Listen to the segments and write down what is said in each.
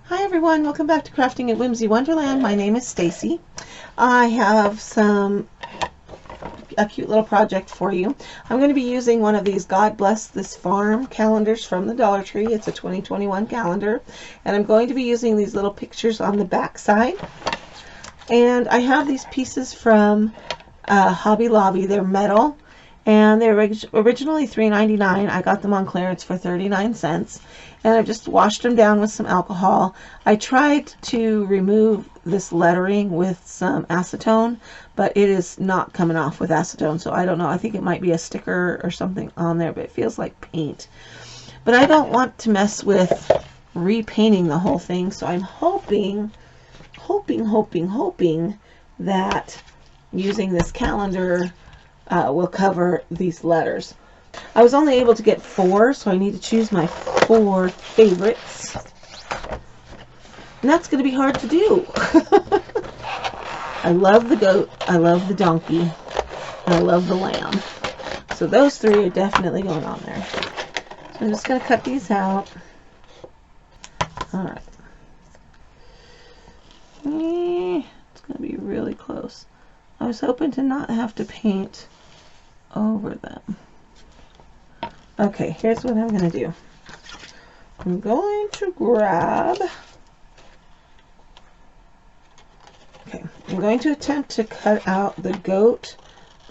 Hi everyone, welcome back to Crafting at Whimsy Wonderland. My name is Stacy. I have a cute little project for you. I'm going to be using one of these God Bless This Farm calendars from the Dollar Tree. It's a 2021 calendar, and I'm going to be using these little pictures on the back side. And I have these pieces from Hobby Lobby. They're metal, and they're originally $3.99. I got them on clearance for 39 cents. And I've just washed them down with some alcohol. I tried to remove this lettering with some acetone, but it is not coming off with acetone, so I don't know. I think it might be a sticker or something on there, but it feels like paint. But I don't want to mess with repainting the whole thing, so I'm hoping that using this calendar will cover these letters. I was only able to get 4, so I need to choose my 4 favorites. And that's going to be hard to do. I love the goat, I love the donkey, and I love the lamb. So those 3 are definitely going on there. So I'm just going to cut these out. Alright. It's going to be really close. I was hoping to not have to paint over them. Okay, here's what I'm going to do. I'm going to grab... Okay, I'm going to attempt to cut out the goat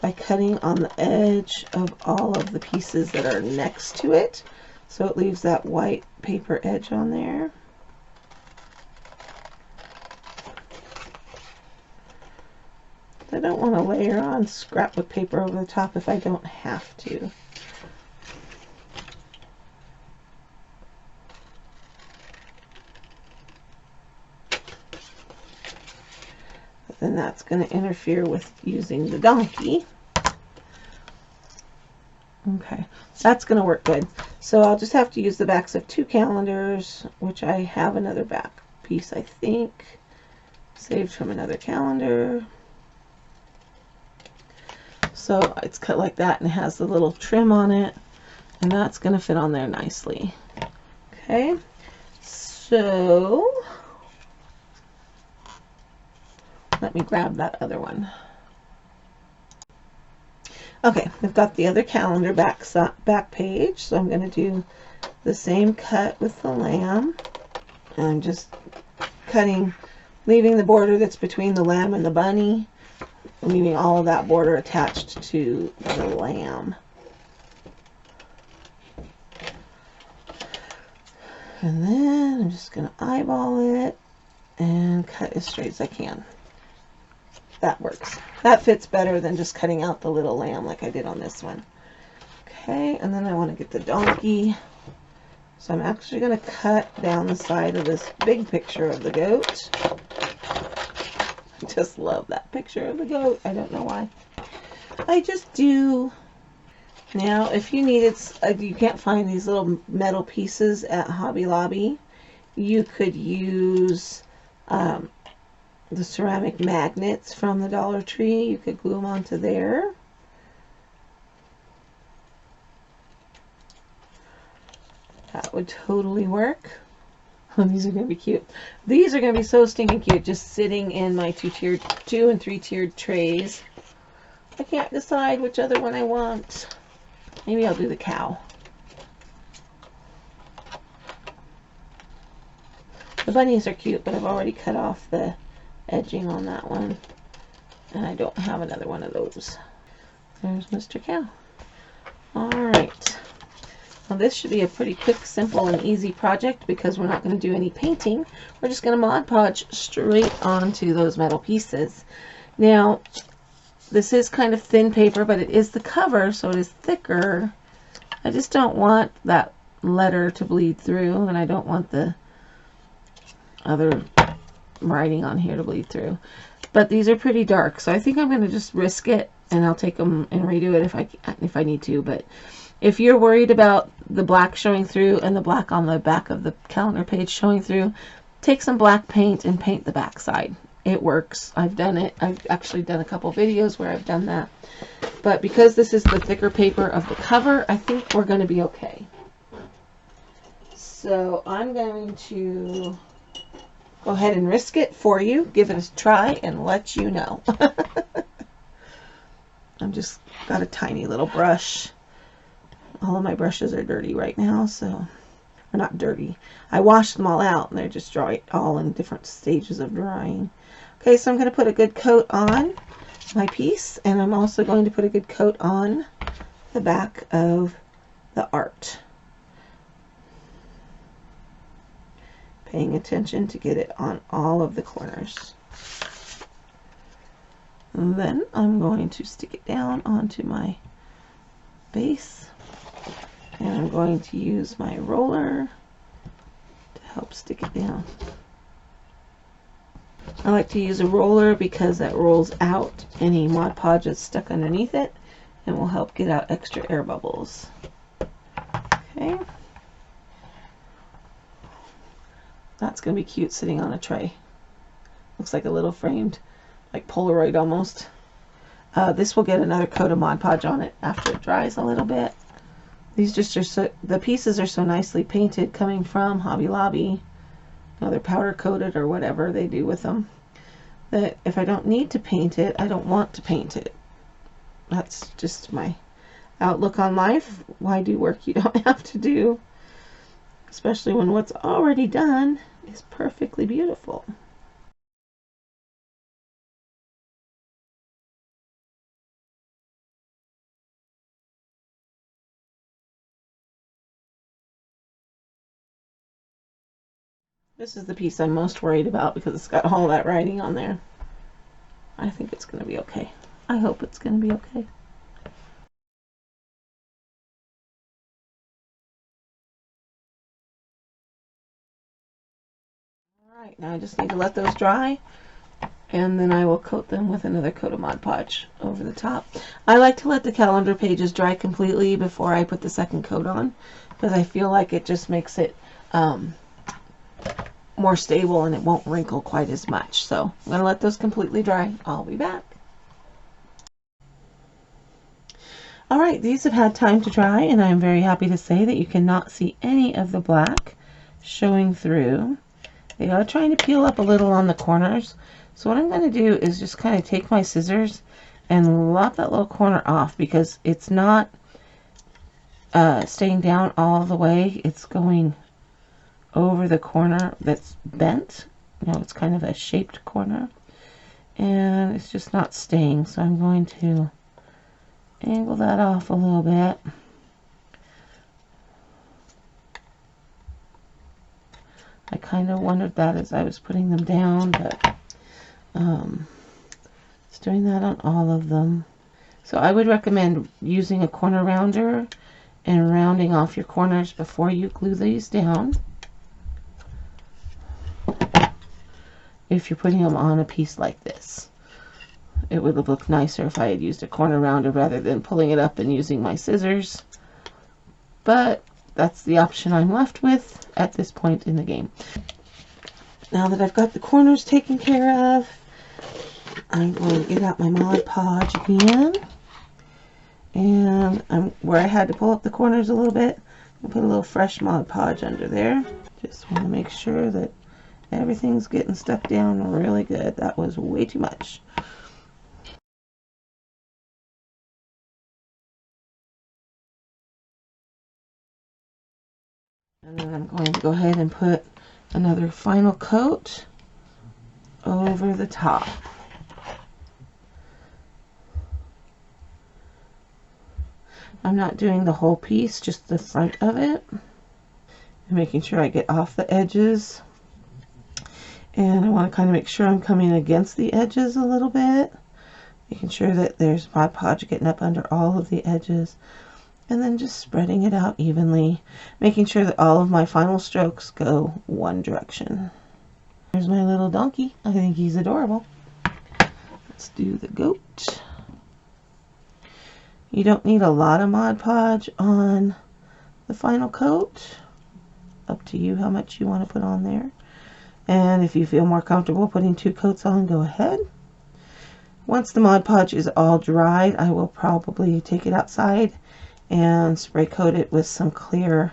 by cutting on the edge of all of the pieces that are next to it. So it leaves that white paper edge on there. I don't want to layer on scrapbook paper over the top if I don't have to. Then that's going to interfere with using the donkey. Okay, that's going to work good. So I'll just have to use the backs of 2 calendars, which I have another back piece, I think, saved from another calendar. So it's cut like that and it has the little trim on it, and that's going to fit on there nicely. Okay, so let me grab that other one. Okay, I've got the other calendar back page, so I'm going to do the same cut with the lamb. And I'm just cutting, leaving the border that's between the lamb and the bunny, leaving all of that border attached to the lamb. And then I'm just going to eyeball it and cut as straight as I can. That works. That fits better than just cutting out the little lamb like I did on this one. Okay, and then I want to get the donkey. So I'm actually going to cut down the side of this big picture of the goat. I just love that picture of the goat. I don't know why. I just do. Now, if you needed, you can't find these little metal pieces at Hobby Lobby, you could use the ceramic magnets from the Dollar Tree. You could glue them onto there. That would totally work. Oh, these are going to be cute. These are going to be so stinking cute, just sitting in my 2 and 3 tiered trays. I can't decide which other one I want. Maybe I'll do the cow. The bunnies are cute, but I've already cut off the edging on that one, and I don't have another one of those. There's Mr. Cow. Alright, now this should be a pretty quick, simple, and easy project because we're not going to do any painting. We're just going to Mod Podge straight onto those metal pieces. Now, this is kind of thin paper, but it is the cover, so it is thicker. I just don't want that letter to bleed through, and I don't want the other writing on here to bleed through. But these are pretty dark, so I think I'm going to just risk it, and I'll take them and redo it if I need to. But if you're worried about the black showing through and the black on the back of the calendar page showing through, take some black paint and paint the back side. It works. I've done it. I've actually done a couple videos where I've done that. But because this is the thicker paper of the cover, I think we're going to be okay. So I'm going to go ahead and risk it for you, give it a try, and let you know. I'm just got a tiny little brush. All of my brushes are dirty right now, so, or not dirty. I washed them all out, and they're just all in different stages of drying. Okay, so I'm going to put a good coat on my piece, and I'm also going to put a good coat on the back of the art. Paying attention to get it on all of the corners. And then I'm going to stick it down onto my base, and I'm going to use my roller to help stick it down. I like to use a roller because that rolls out any Mod Podge that's stuck underneath it and will help get out extra air bubbles. Okay. That's going to be cute sitting on a tray. Looks like a little framed, like Polaroid almost. This will get another coat of Mod Podge on it after it dries a little bit. These just are so, the pieces are so nicely painted coming from Hobby Lobby. They're powder coated or whatever they do with them, that if I don't need to paint it, I don't want to paint it. That's just my outlook on life. Why do work you don't have to do? Especially when what's already done is perfectly beautiful. This is the piece I'm most worried about because it's got all that writing on there. I think it's going to be okay. I hope it's going to be okay. Alright, now I just need to let those dry, and then I will coat them with another coat of Mod Podge over the top. I like to let the calendar pages dry completely before I put the second coat on, because I feel like it just makes it more stable and it won't wrinkle quite as much. So I'm going to let those completely dry. I'll be back. Alright, these have had time to dry, and I'm very happy to say that you cannot see any of the black showing through. They are trying to peel up a little on the corners. So what I'm going to do is just kind of take my scissors and lop that little corner off, because it's not staying down all the way. It's going over the corner that's bent. You know, it's kind of a shaped corner, and it's just not staying. So I'm going to angle that off a little bit. I kind of wondered that as I was putting them down, but it's doing that on all of them. So I would recommend using a corner rounder and rounding off your corners before you glue these down, if you're putting them on a piece like this. It would have looked nicer if I had used a corner rounder rather than pulling it up and using my scissors, but that's the option I'm left with at this point in the game. Now that I've got the corners taken care of, I'm going to get out my Mod Podge again, and where I had to pull up the corners a little bit, I'll put a little fresh Mod Podge under there. Just want to make sure that everything's getting stuck down really good. That was way too much. And then I'm going to go ahead and put another final coat over the top. I'm not doing the whole piece, just the front of it. And making sure I get off the edges. And I want to kind of make sure I'm coming against the edges a little bit. Making sure that there's Mod Podge getting up under all of the edges. And then just spreading it out evenly, making sure that all of my final strokes go one direction. Here's my little donkey. I think he's adorable. Let's do the goat. You don't need a lot of Mod Podge on the final coat. Up to you how much you want to put on there. And if you feel more comfortable putting 2 coats on, go ahead. Once the Mod Podge is all dried, I will probably take it outside and spray coat it with some clear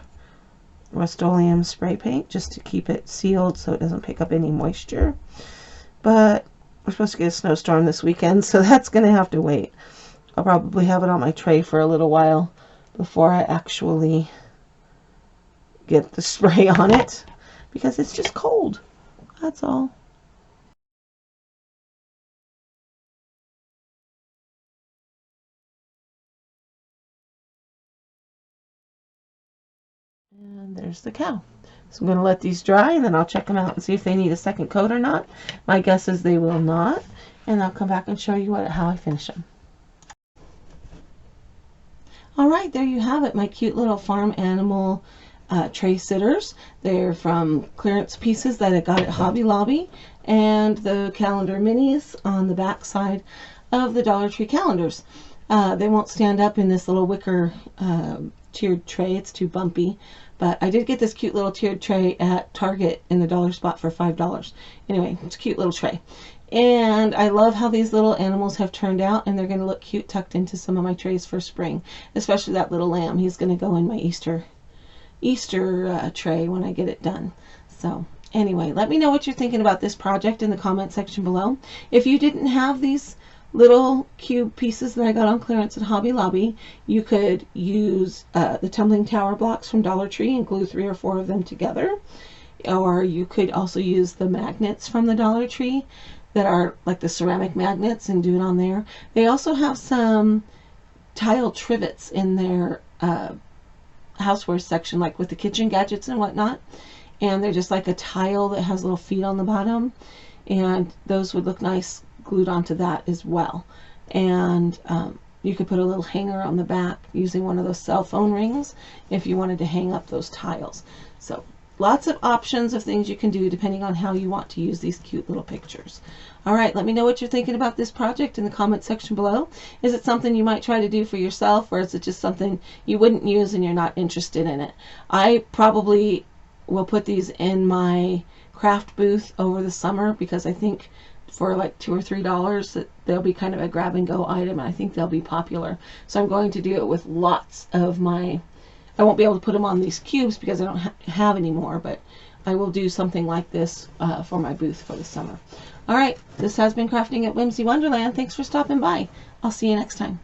Rust-Oleum spray paint just to keep it sealed so it doesn't pick up any moisture. But we're supposed to get a snowstorm this weekend, so that's going to have to wait. I'll probably have it on my tray for a little while before I actually get the spray on it, because it's just cold. That's all. And there's the cow. So I'm going to let these dry, and then I'll check them out and see if they need a second coat or not. My guess is they will not, and I'll come back and show you how I finish them. Alright, there you have it, my cute little farm animal tray sitters. They're from clearance pieces that I got at Hobby Lobby, and the calendar minis on the back side of the Dollar Tree calendars. They won't stand up in this little wicker tiered tray. It's too bumpy. But I did get this cute little tiered tray at Target in the dollar spot for $5. Anyway, it's a cute little tray. And I love how these little animals have turned out, and they're going to look cute tucked into some of my trays for spring. Especially that little lamb. He's going to go in my Easter tray when I get it done. So anyway, let me know what you're thinking about this project in the comment section below. If you didn't have these little cube pieces that I got on clearance at Hobby Lobby, you could use the tumbling tower blocks from Dollar Tree and glue 3 or 4 of them together. Or you could also use the magnets from the Dollar Tree that are like the ceramic magnets and do it on there. They also have some tile trivets in their houseware section, like with the kitchen gadgets and whatnot. And they're just like a tile that has little feet on the bottom. And those would look nice glued onto that as well. And you could put a little hanger on the back using one of those cell phone rings if you wanted to hang up those tiles. So lots of options of things you can do depending on how you want to use these cute little pictures. Alright, let me know what you're thinking about this project in the comment section below. Is it something you might try to do for yourself, or is it just something you wouldn't use and you're not interested in it? I probably will put these in my craft booth over the summer, because I think for like $2 or $3 that they'll be kind of a grab and go item, and I think they'll be popular. So I'm going to do it with lots of my, I won't be able to put them on these cubes because I don't have any more, but I will do something like this for my booth for the summer. Alright, this has been Crafting at Whimsy Wonderland. Thanks for stopping by. I'll see you next time.